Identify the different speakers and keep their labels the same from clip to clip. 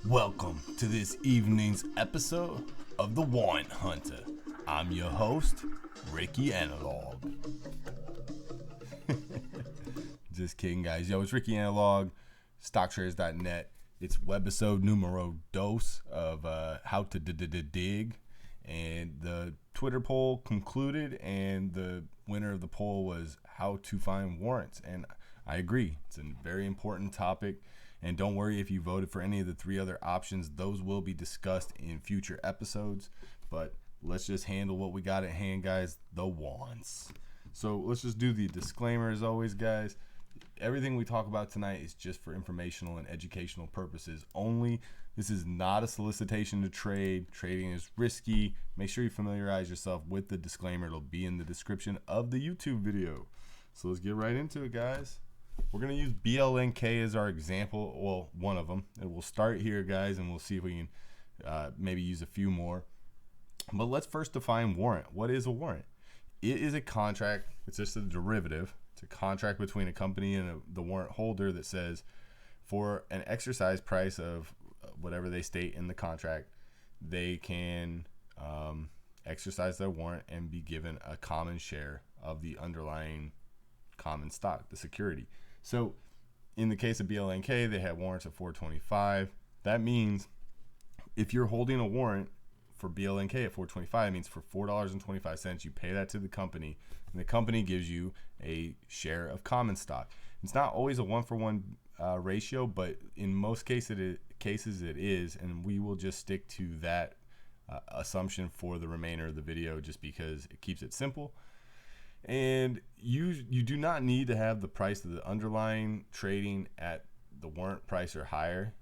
Speaker 1: Welcome to this evening's episode of The Warrant Hunter. I'm your host, Ricky Analog. Just kidding, guys. Yo, it's Ricky Analog, StockTraders.net. It's webisode numero dos of how to dig. And the Twitter poll concluded, and the winner of the poll was how to find warrants. And I agree. It's a very important topic. And don't worry if you voted for any of the three other options. Those will be discussed in future episodes. But let's just handle what we got at hand, guys, the warrants. So let's just do the disclaimer as always, guys. Everything we talk about tonight is just for informational and educational purposes only. This is not a solicitation to trade. Trading is risky. Make sure you familiarize yourself with the disclaimer. It'll be in the description of the YouTube video. So let's get right into it, guys. We're going to use BLNK as our example. Well, one of them. And we'll start here, guys, and we'll see if we can maybe use a few more. But let's first define warrant. What is a warrant? It is a contract. It's just a derivative. It's a contract between a company and the warrant holder that says for an exercise price of whatever they state in the contract, they can exercise their warrant and be given a common share of the underlying common stock, the security. So in the case of BLNK, they had warrants at $4.25. That means if you're holding a warrant for BLNK at $4.25, it means for $4.25 you pay that to the company, and the company gives you a share of common stock. It's not always a 1-for-1 ratio, but in most cases it is, and we will just stick to that assumption for the remainder of the video just because it keeps it simple. And you do not need to have the price of the underlying trading at the warrant price or higher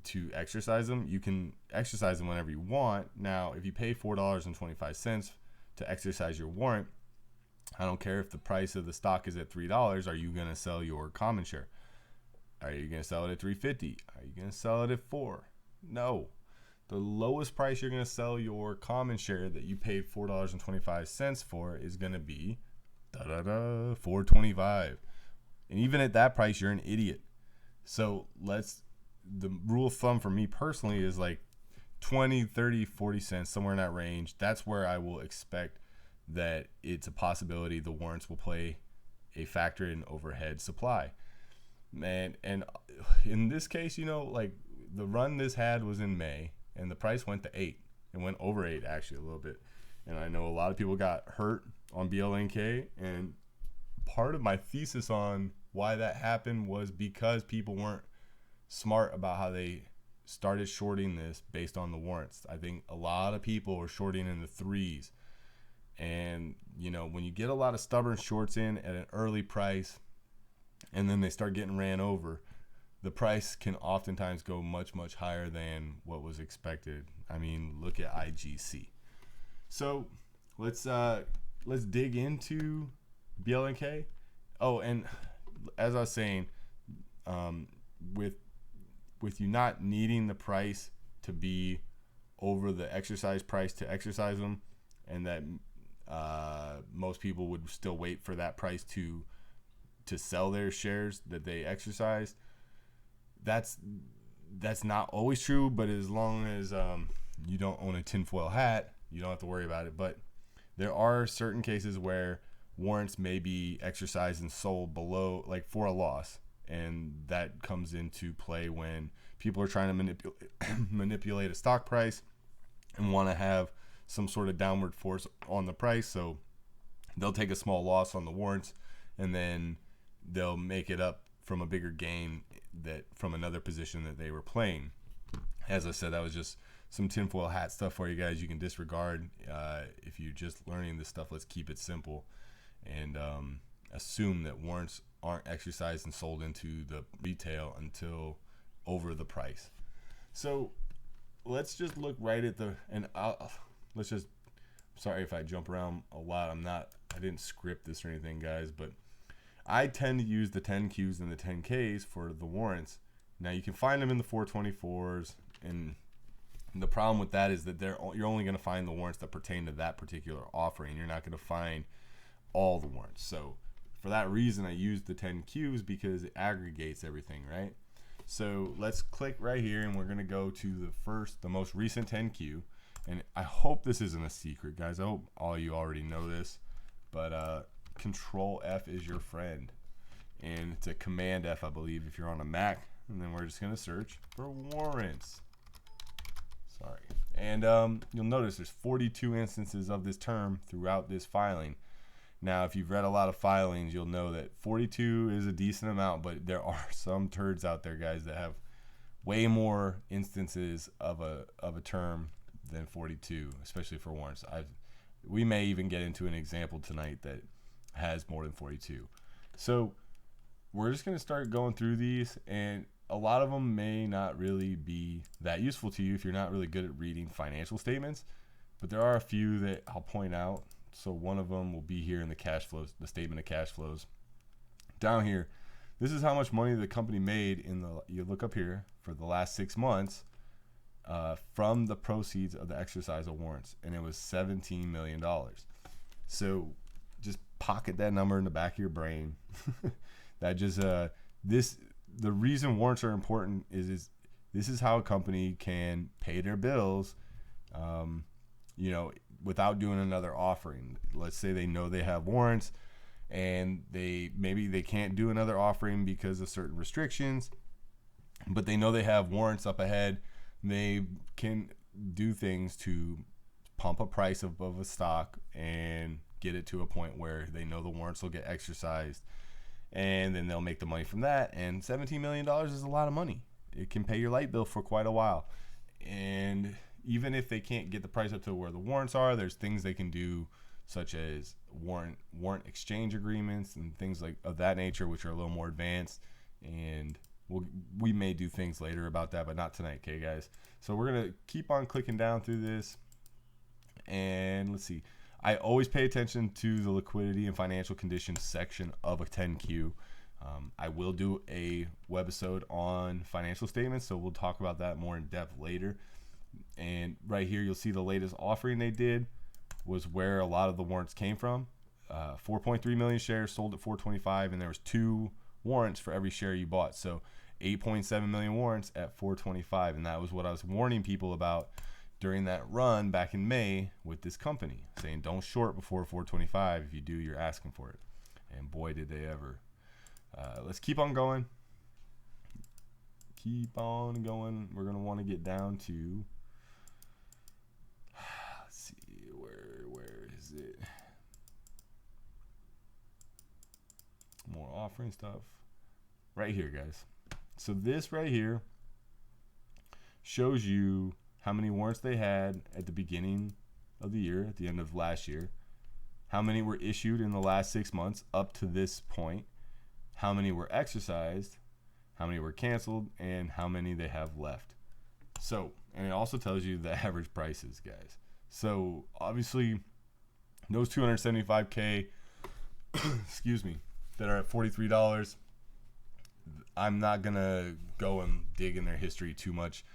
Speaker 1: to exercise them. You can exercise them whenever you want. Now, if you pay $4.25 to exercise your warrant, I don't care if the price of the stock is at $3. Are you going to sell your common share? Are you going to sell it at $3.50? Are you going to sell it at $4? No. The lowest price you're going to sell your common share that you paid $4.25 for is going to be $4.25. And even at that price, you're an idiot. So the rule of thumb for me personally is like 20, 30, 40 cents, somewhere in that range. That's where I will expect that it's a possibility the warrants will play a factor in overhead supply. And in this case, like the run this had was in May, and the price went to 8. It went over 8 actually a little bit. And I know a lot of people got hurt on BLNK, and part of my thesis on why that happened was because people weren't smart about how they started shorting this based on the warrants. I think a lot of people were shorting in the 3s. And, when you get a lot of stubborn shorts in at an early price and then they start getting ran over, the price can oftentimes go much, much higher than what was expected. I mean, look at IGC. So let's dig into BLNK. Oh, and as I was saying, with you not needing the price to be over the exercise price to exercise them, and that most people would still wait for that price to sell their shares that they exercised. That's not always true, but as long as you don't own a tinfoil hat, you don't have to worry about it. But there are certain cases where warrants may be exercised and sold below, like for a loss, and that comes into play when people are trying to manipulate a stock price and want to have some sort of downward force on the price. So they'll take a small loss on the warrants, and then they'll make it up from a bigger gain that from another position that they were playing. As I said, that was just some tinfoil hat stuff for you guys. You can disregard if you're just learning this stuff. Let's keep it simple and assume that warrants aren't exercised and sold into the retail until over the price. So let's just look right at sorry if I jump around a lot. I didn't script this or anything, guys, but I tend to use the 10Qs and the 10Ks for the warrants. Now you can find them in the 424s, and the problem with that is that you're only going to find the warrants that pertain to that particular offering. You're not going to find all the warrants. So for that reason, I use the 10Qs because it aggregates everything, right? So let's click right here, and we're going to go to the most recent 10Q. And I hope this isn't a secret, guys. I hope all you already know this. But Control F is your friend. And it's a Command F, I believe, if you're on a Mac. And then we're just going to search for warrants. Sorry. And you'll notice there's 42 instances of this term throughout this filing. Now, if you've read a lot of filings, you'll know that 42 is a decent amount, but there are some turds out there, guys, that have way more instances of a term than 42, especially for warrants. We may even get into an example tonight that has more than 42. So we're just going to start going through these, and a lot of them may not really be that useful to you if you're not really good at reading financial statements, but there are a few that I'll point out. So one of them will be here in the cash flows, the statement of cash flows. Down here, this is how much money the company made you look up here, for the last 6 months from the proceeds of the exercise of warrants, and it was $17 million. So just pocket that number in the back of your brain. That just the reason warrants are important is this is how a company can pay their bills, without doing another offering. Let's say they know they have warrants, and maybe they can't do another offering because of certain restrictions, but they know they have warrants up ahead. They can do things to pump a price above a stock and get it to a point where they know the warrants will get exercised, and then they'll make the money from that. And $17 million is a lot of money. It can pay your light bill for quite a while. And even if they can't get the price up to where the warrants are, there's things they can do, such as warrant exchange agreements and things like of that nature, which are a little more advanced. And we may do things later about that, but not tonight, okay, guys? So we're going to keep on clicking down through this. And let's see. I always pay attention to the liquidity and financial conditions section of a 10Q. I will do a webisode on financial statements, so we'll talk about that more in depth later. And right here, you'll see the latest offering they did was where a lot of the warrants came from. 4.3 million shares sold at $4.25, and there was 2 warrants for every share you bought. So 8.7 million warrants at $4.25, and that was what I was warning people about during that run back in May with this company, saying don't short before $4.25. If you do, you're asking for it. And boy, did they ever. Let's keep on going. Keep on going. We're going to want to get down to, let's see, where is it? More offering stuff. Right here, guys. So this right here shows you how many warrants they had at the beginning of the year, at the end of last year, how many were issued in the last 6 months up to this point, how many were exercised, how many were canceled, and how many they have left. So, and it also tells you the average prices, guys. So obviously those 275K, excuse me, that are at $43, I'm not going to go and dig in their history too much,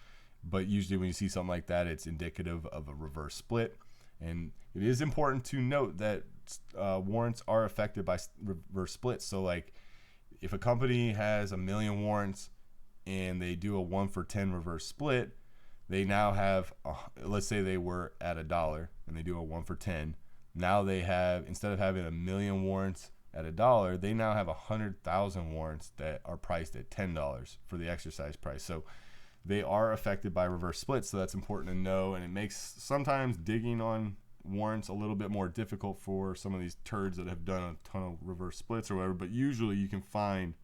Speaker 1: but usually when you see something like that, it's indicative of a reverse split. And it is important to note that warrants are affected by reverse splits. So like if a company has 1 million warrants and they do a 1-for-10 reverse split, they now have, let's say they were at $1 and they do a 1-for-10. Now they have, instead of having 1 million warrants at $1, they now have 100,000 warrants that are priced at $10 for the exercise price. So they are affected by reverse splits, so that's important to know, and it makes sometimes digging on warrants a little bit more difficult for some of these turds that have done a ton of reverse splits or whatever, but usually you can find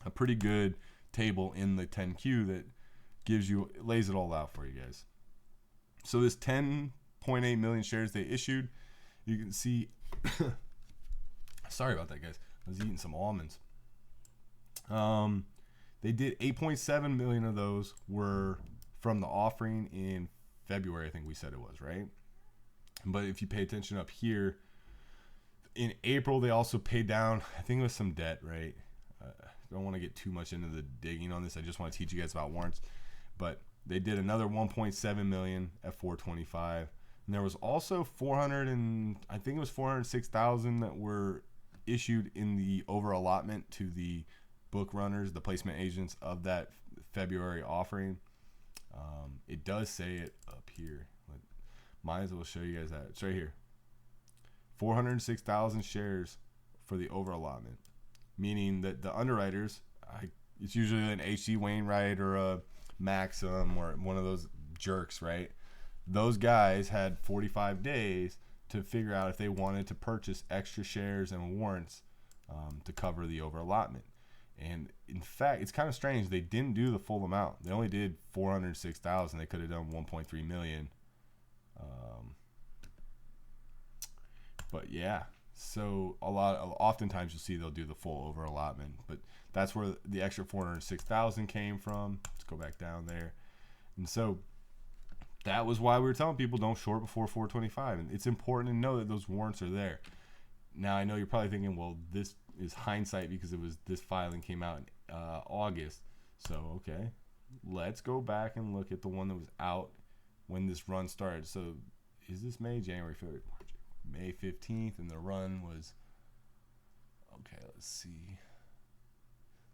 Speaker 1: a pretty good table in the 10Q that lays it all out for you guys. So this 10.8 million shares they issued, you can see, sorry about that, guys. I was eating some almonds. They did 8.7 million of those were from the offering in February, I think we said it was, right? But if you pay attention up here, in April, they also paid down, I think it was some debt, right? Don't want to get too much into the digging on this. I just want to teach you guys about warrants. But they did another 1.7 million at $4.25. And there was also 406,000 that were issued in the over allotment to the book runners, the placement agents of that February offering. It does say it up here. Might as well show you guys that. It's right here. 406,000 shares for the over allotment, meaning that the underwriters, it's usually an H.C. Wainwright or a Maxim or one of those jerks, right? Those guys had 45 days to figure out if they wanted to purchase extra shares and warrants to cover the over allotment. And in fact, it's kind of strange. They didn't do the full amount. They only did 406,000. They could have done 1.3 million. But yeah, so oftentimes you'll see they'll do the full over allotment. But that's where the extra 406,000 came from. Let's go back down there. And so that was why we were telling people don't short before 425. And it's important to know that those warrants are there. Now, I know you're probably thinking, well, this is hindsight because this filing came out in August. So, okay, let's go back and look at the one that was out when this run started. So, is this May, January, February, March, May 15th? And the run was, okay, let's see.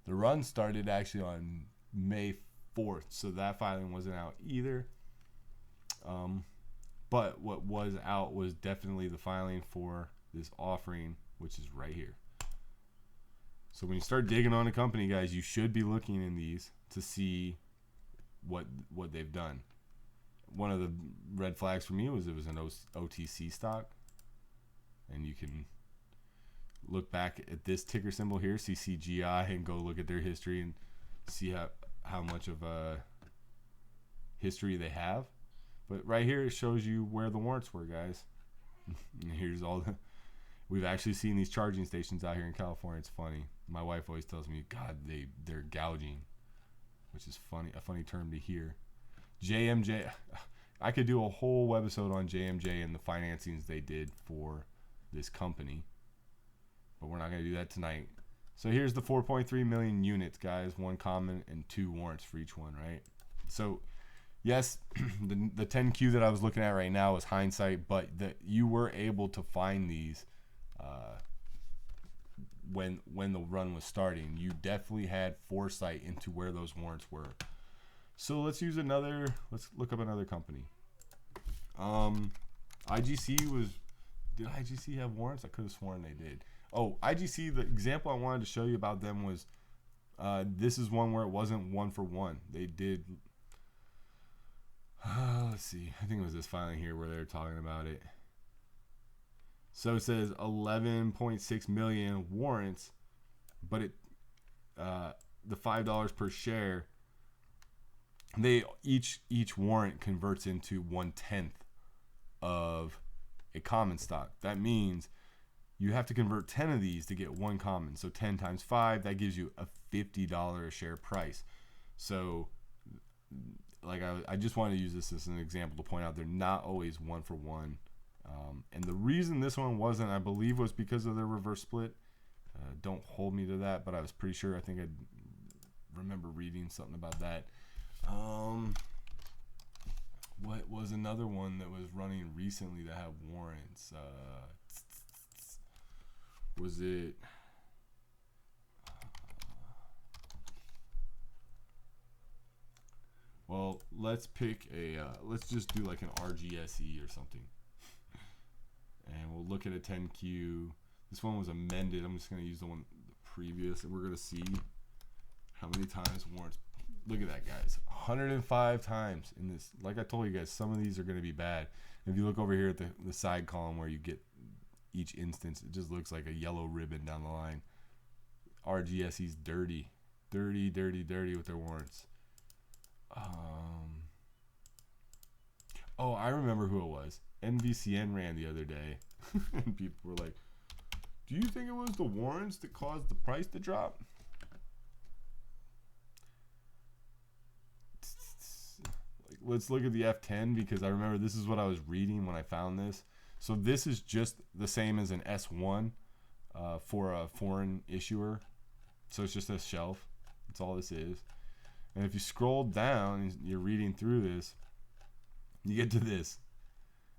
Speaker 1: The run started actually on May 4th. So, that filing wasn't out either. But what was out was definitely the filing for this offering, which is right here. So when you start digging on a company, guys, you should be looking in these to see what they've done. One of the red flags for me was it was an OTC stock. And you can look back at this ticker symbol here, CCGI, and go look at their history and see how much of a history they have. But right here, it shows you where the warrants were, guys. And here's all the... We've actually seen these charging stations out here in California. It's funny. My wife always tells me, God, they're gouging, which is funny, a funny term to hear. JMJ, I could do a whole webisode on JMJ and the financings they did for this company, but we're not going to do that tonight. So here's the 4.3 million units, guys. 1 common and 2 warrants for each one, right? So yes, the 10Q that I was looking at right now is hindsight, but you were able to find these when the run was starting. You definitely had foresight into where those warrants were. So let's look up another company. IGC did IGC have warrants? I could have sworn they did. Oh, IGC, the example I wanted to show you about them was, this is one where it wasn't 1 for 1. They did, let's see, I think it was this filing here where they're talking about it. So it says 11.6 million warrants, but the $5 per share, they each warrant converts into 1/10 of a common stock. That means you have to convert 10 of these to get 1 common. So 10 times 5, that gives you a $50 a share price. So like I just wanted to use this as an example to point out they're not always 1 for 1. And the reason this one wasn't, I believe, was because of their reverse split. Don't hold me to that, but I was pretty sure. I think I remember reading something about that. What was another one that was running recently that had warrants? Was it? Well, let's pick let's just do like an RGSE or something. And we'll look at a 10Q. This one was amended. I'm just going to use the previous, and we're going to see how many times warrants. Look at that, guys. 105 times in this. Like I told you guys, some of these are going to be bad. If you look over here at the side column where you get each instance, it just looks like a yellow ribbon down the line. RGSE's dirty with their warrants. Oh, I remember who it was. NVCN ran the other day, and people were like, do you think it was the warrants that caused the price to drop? Like, let's look at the F10, because I remember this is what I was reading when I found this. So this is just the same as an S1 for a foreign issuer. So it's just a shelf. That's all this is. And if you scroll down and you're reading through this, you get to this.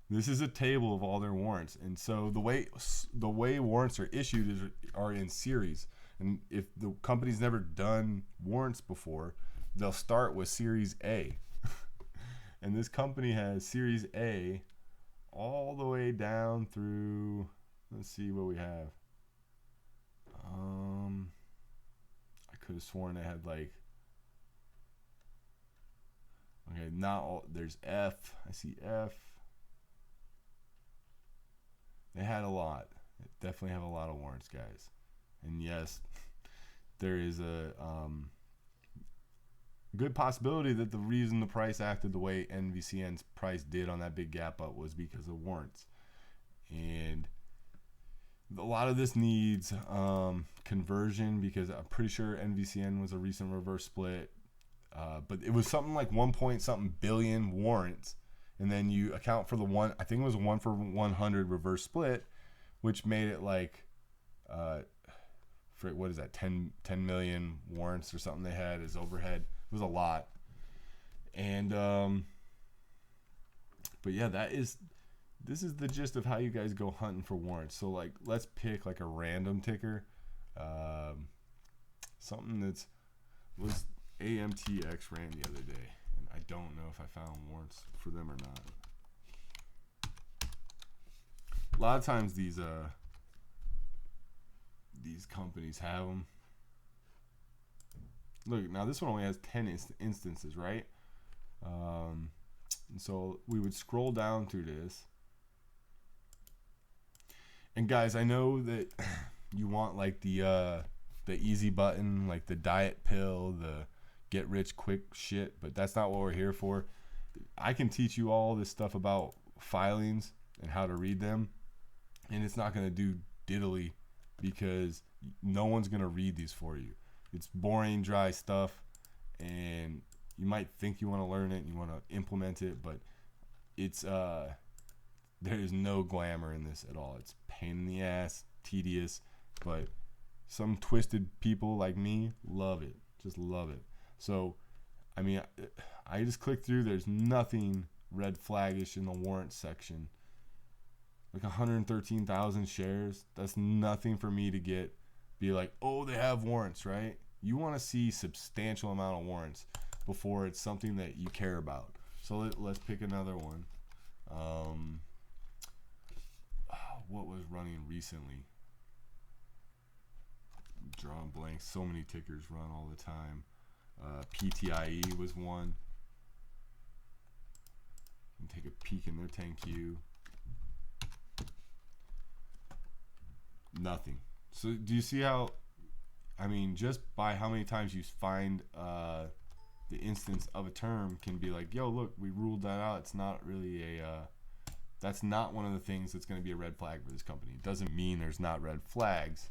Speaker 1: This is a table of all their warrants, and so the way warrants are issued are in series. And if the company's never done warrants before, they'll start with Series A. And this company has Series A all the way down through, let's see what we have. I could have sworn they had like, okay, not all, there's F. I see F. They had a lot. They definitely have a lot of warrants, guys. And yes, there is a good possibility that the reason the price acted the way NVCN's price did on that big gap up was because of warrants. And a lot of this needs conversion, because I'm pretty sure NVCN was a recent reverse split. But it was something like 1 point something billion warrants. And then you account for the one, I think it was a 1 for 100 reverse split, which made it like, for what is that, 10 million warrants or something they had as overhead. It was a lot. And, but yeah, this is the gist of how you guys go hunting for warrants. So like, let's pick like a random ticker, something that's was AMTX ran the other day, and I don't know if I found warrants for them or not. A lot of times these companies have them. Look, now this one only has 10 instances, right? And so we would scroll down through this. And guys, I know that you want like the easy button, like the diet pill, the get rich quick shit, but that's not what we're here for. I can teach you all this stuff about filings and how to read them, and it's not going to do diddly because no one's going to read these for you. It's boring, dry stuff, and you might think you want to learn it and you want to implement it, but it's there is no glamour in this at all. It's pain in the ass, tedious, but some twisted people like me love it. Just love it. So, I mean, I just clicked through. There's nothing red flaggish in the warrant section. Like 113,000 shares. That's nothing for me to be like, oh, they have warrants, right? You want to see substantial amount of warrants before it's something that you care about. So let's pick another one. What was running recently? Drawing blanks. So many tickers run all the time. PTIE was one. And take a peek in their 10Q. Nothing. So do you see how, I mean, just by how many times you find the instance of a term can be like, yo, look, we ruled that out. It's not really that's not one of the things that's going to be a red flag for this company. It doesn't mean there's not red flags.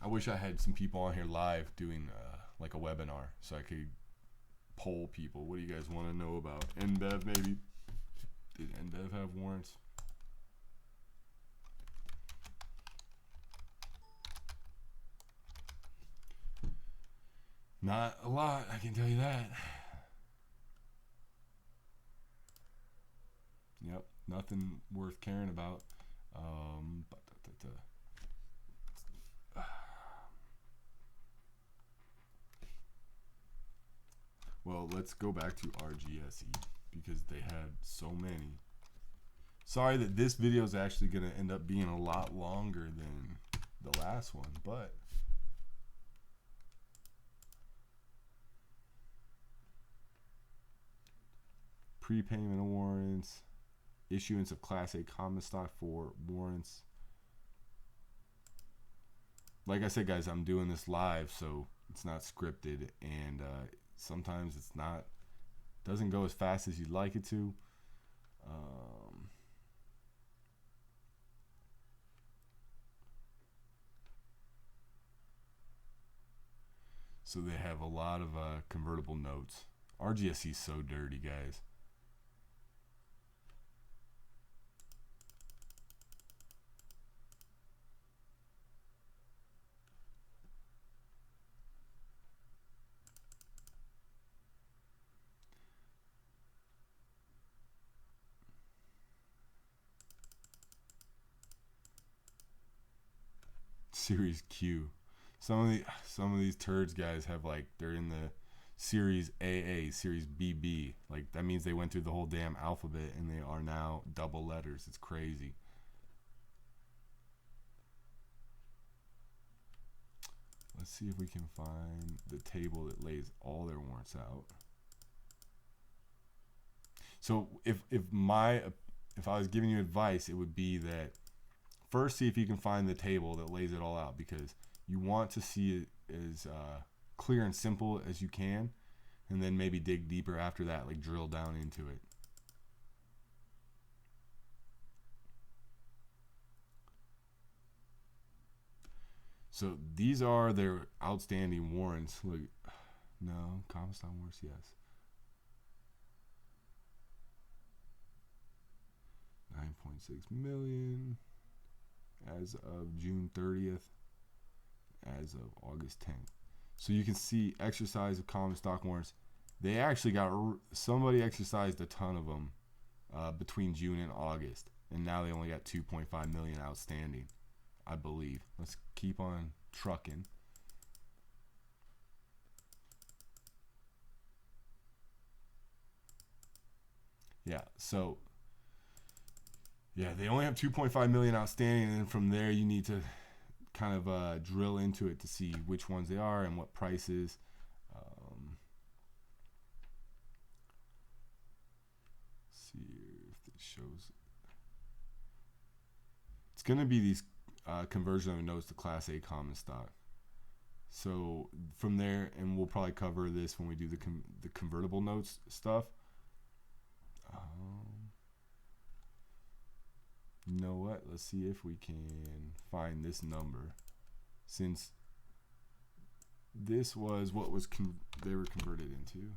Speaker 1: I wish I had some people on here live doing like a webinar so I could poll people. What do you guys want to know about NBEV? Maybe did NBEV have warrants? Not a lot, I can tell you that. Yep, nothing worth caring about. Well, let's go back to RGSE because they had so many. Sorry that this video is actually going to end up being a lot longer than the last one, but prepayment warrants, issuance of Class A common stock for warrants. Like I said, guys, I'm doing this live, so it's not scripted, and sometimes it's not, doesn't go as fast as you'd like it to. So they have a lot of convertible notes. RGSE is so dirty, guys. Series Q. Some of these turds guys have like they're in the Series AA, Series BB. Like that means they went through the whole damn alphabet and they are now double letters. It's crazy. Let's see if we can find the table that lays all their warrants out. So if I was giving you advice, it would be that first see if you can find the table that lays it all out, because you want to see it as clear and simple as you can, and then maybe dig deeper after that, like drill down into it. So these are their outstanding warrants. Look, no, common stock warrants, yes. 9.6 million as of June 30th, as of August 10th. So you can see exercise of common stock warrants. They actually somebody exercised a ton of them between June and August, and now they only got 2.5 million outstanding, I believe. Let's keep on trucking. Yeah, so yeah, they only have 2.5 million outstanding, and then from there you need to kind of drill into it to see which ones they are and what prices. See if it shows. It's going to be these conversion of notes to Class A common stock. So from there, and we'll probably cover this when we do the convertible notes stuff. You know what? Let's see if we can find this number, since this was what was they were converted into.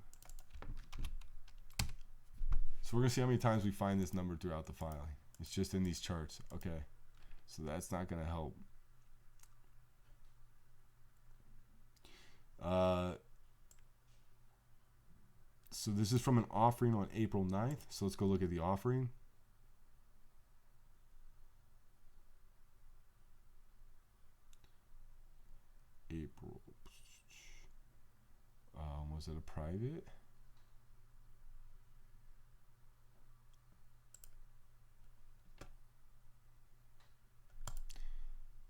Speaker 1: So we're gonna see how many times we find this number throughout the filing. It's just in these charts. Okay, so that's not gonna help. So this is from an offering on April 9th. So let's go look at the offering. April. Was it a private?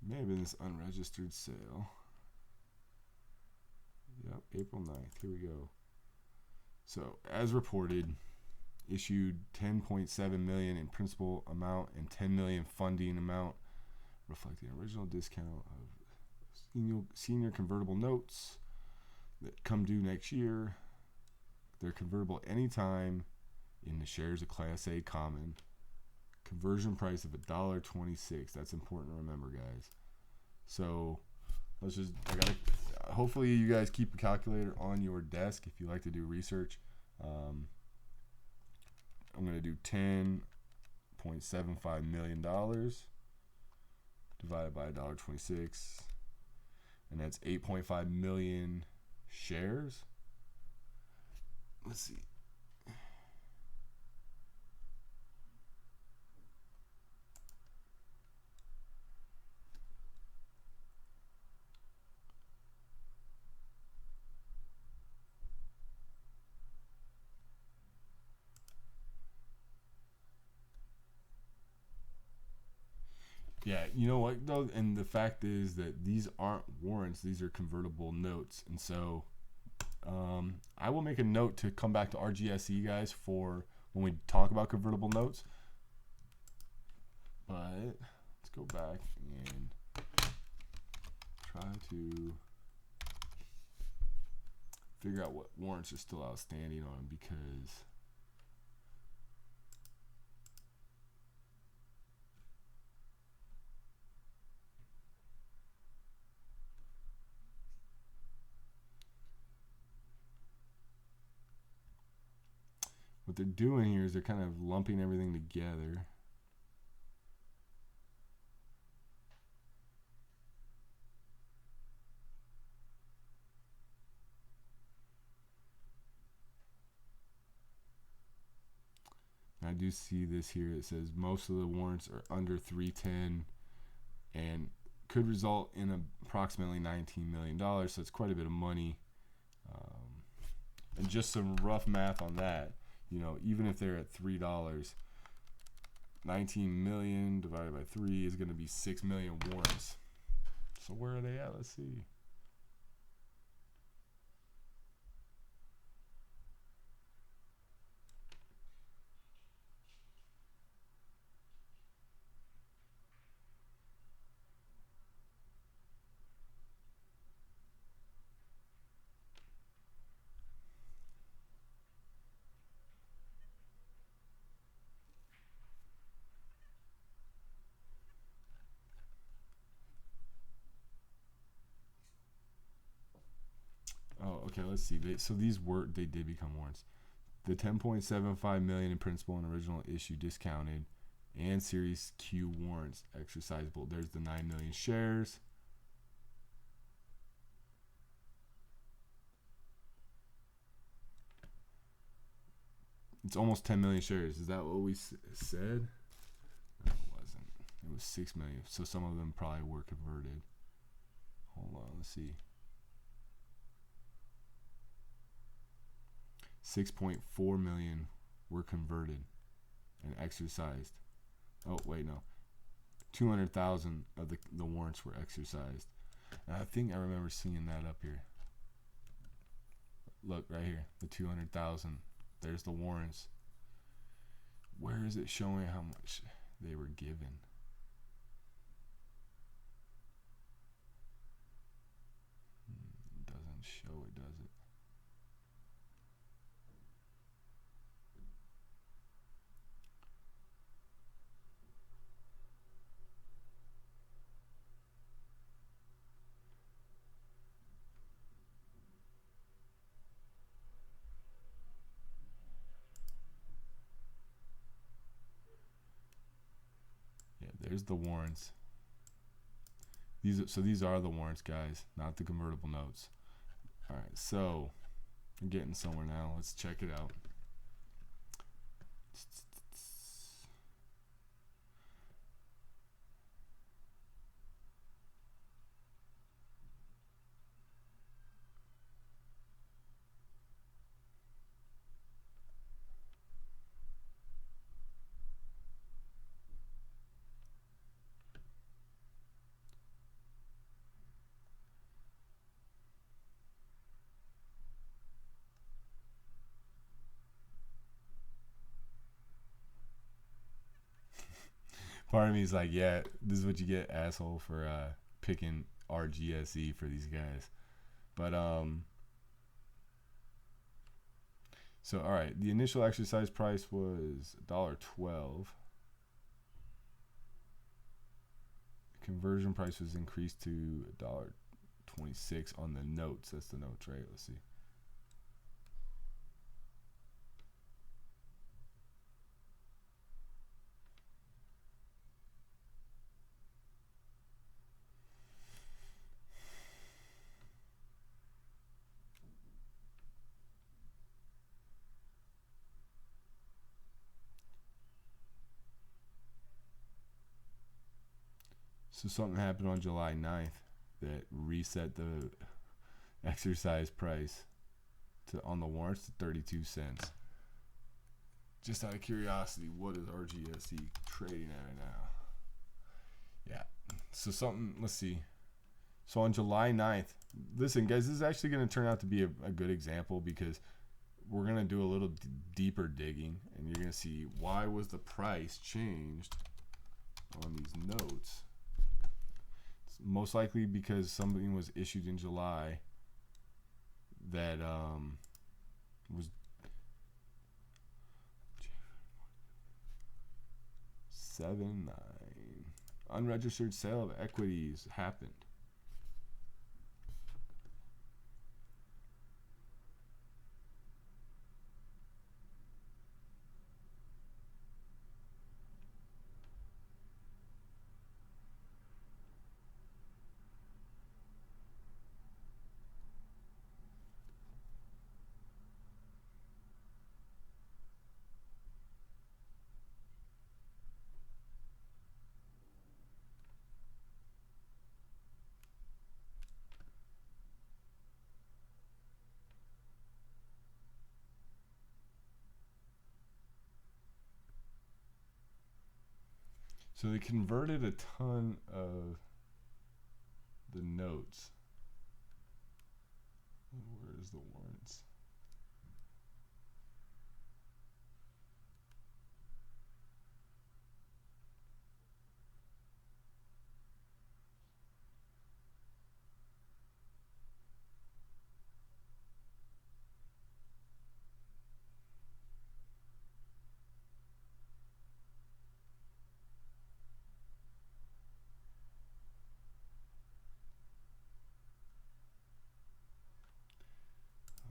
Speaker 1: May have been this unregistered sale. Yep, April 9th. Here we go. So, as reported, issued 10.7 million in principal amount and 10 million funding amount, reflecting original discount of senior convertible notes that come due next year. They're convertible anytime in the shares of Class A common. Conversion price of $1.26. That's important to remember, guys. So let's just, hopefully you guys keep a calculator on your desk if you like to do research. I'm going to do $10.75 million divided by $1.26, and that's 8.5 million shares. Let's see. Yeah, you know what though, and the fact is that these aren't warrants; these are convertible notes, and so I will make a note to come back to RGSE, guys, for when we talk about convertible notes. But let's go back and try to figure out what warrants are still outstanding on, because what they're doing here is they're kind of lumping everything together. I do see this here. It says most of the warrants are under 310, and could result in approximately $19 million. So it's quite a bit of money. And just some rough math on that, even if they're at $3, 19 million divided by 3 is going to be 6 million warrants. So where are they at? Let's see. Oh, okay, let's see. They did become warrants. The 10.75 million in principal and original issue discounted, and Series Q warrants exercisable. There's the 9 million shares. It's almost 10 million shares. Is that what we said? No, it wasn't. It was 6 million. So some of them probably were converted. Hold on, let's see. 6.4 million were converted and exercised. Oh, wait, no. 200,000 of the warrants were exercised. And I think I remember seeing that up here. Look, right here. The 200,000. There's the warrants. Where is it showing how much they were given? It doesn't show it, does it? There's the warrants. These are the warrants, guys, not the convertible notes. All right, so we're getting somewhere now. Let's check it out. Part of me is like, yeah, this is what you get, asshole, for picking RGSE for these guys. But so all right, the initial exercise price was $1.12. The conversion price was increased to $1.26 on the notes. That's the notes, right? Let's see. So something happened on July 9th that reset the exercise price on the warrants to 32 cents. Just out of curiosity, what is RGSE trading at right now? Yeah. So let's see. So on July 9th, listen, guys, this is actually going to turn out to be a good example because we're going to do a little deeper digging, and you're going to see why was the price changed on these notes. Most likely because something was issued in July that was 7-9 unregistered sale of equities happened. So they converted a ton of the notes. Where's the warrants?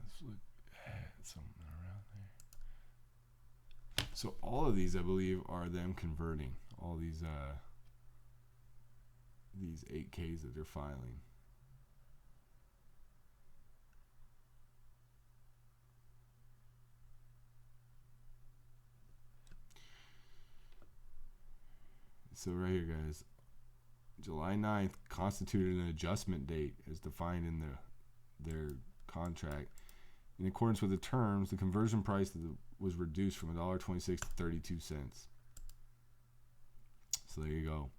Speaker 1: Let's look at something around there. So all of these, I believe, are them converting all these 8Ks that they're filing. So right here, guys, July 9th constituted an adjustment date as defined in their contract. In accordance with the terms, the conversion price was reduced from $1.26 to 32 cents. So there you go.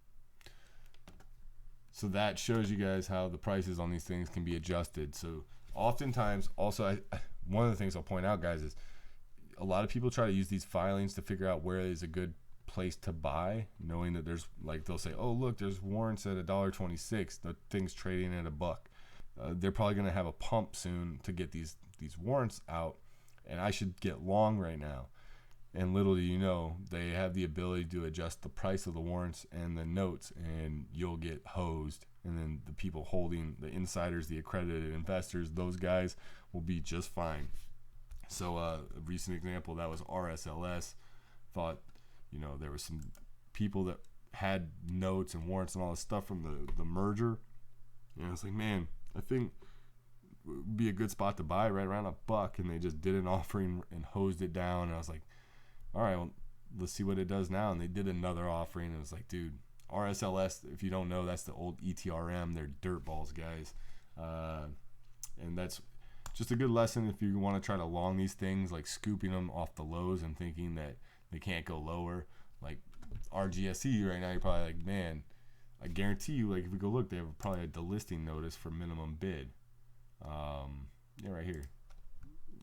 Speaker 1: So that shows you guys how the prices on these things can be adjusted. So oftentimes, also, one of the things I'll point out, guys, is a lot of people try to use these filings to figure out where is a good place to buy, knowing that there's, like, they'll say, oh, look, there's warrants at $1.26, the thing's trading at $1. They're probably going to have a pump soon to get these warrants out, and I should get long right now. And little do you know, they have the ability to adjust the price of the warrants and the notes, and you'll get hosed. And then the people holding, the insiders, the accredited investors, those guys will be just fine. So a recent example, that was RSLS. Thought, there was some people that had notes and warrants and all this stuff from the merger. And I was like, man, I think it would be a good spot to buy right around $1. And they just did an offering and hosed it down. And I was like, all right, well, let's see what it does now. And they did another offering. And it was like, dude, RSLS, if you don't know, that's the old ETRM. They're dirtballs, guys. And that's just a good lesson if you want to try to long these things, like scooping them off the lows and thinking that they can't go lower. Like RGSE right now, you're probably like, man, I guarantee you, like, if we go look, they have probably a delisting notice for minimum bid. Yeah, right here.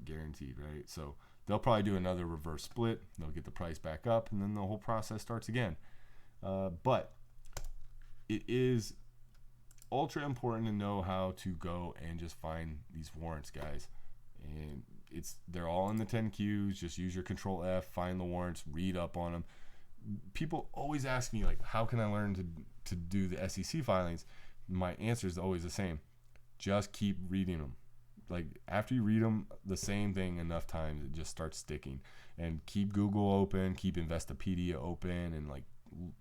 Speaker 1: Guaranteed, right? So they'll probably do another reverse split. They'll get the price back up, and then the whole process starts again. But it is ultra important to know how to go and just find these warrants, guys. And they're all in the 10Qs. Just use your Control F, find the warrants, read up on them. People always ask me, like, how can I learn to do the SEC filings? My answer is always the same. Just keep reading them. Like, after you read them the same thing enough times, it just starts sticking. And keep Google open, keep Investopedia open, and, like,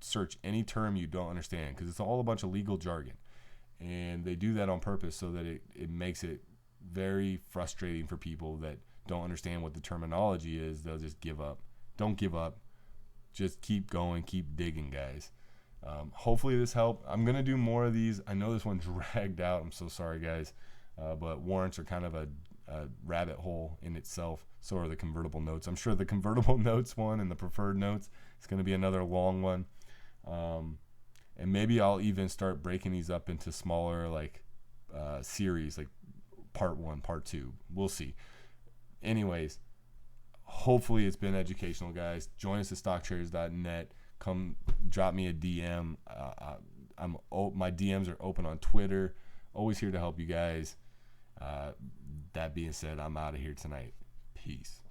Speaker 1: search any term you don't understand, because it's all a bunch of legal jargon. And they do that on purpose so that it makes it very frustrating for people that don't understand what the terminology is. They'll just give up. Don't give up. Just keep going, keep digging, guys. Hopefully this helped. I'm going to do more of these. I know this one dragged out. I'm so sorry, guys. But warrants are kind of a rabbit hole in itself. So are the convertible notes. I'm sure the convertible notes one and the preferred notes is going to be another long one. And maybe I'll even start breaking these up into smaller, like, series, like part 1, part 2. We'll see. Anyways, hopefully it's been educational, guys. Join us at stocktraders.net. Come drop me a DM. My DMs are open on Twitter. Always here to help you guys. That being said, I'm out of here tonight. Peace.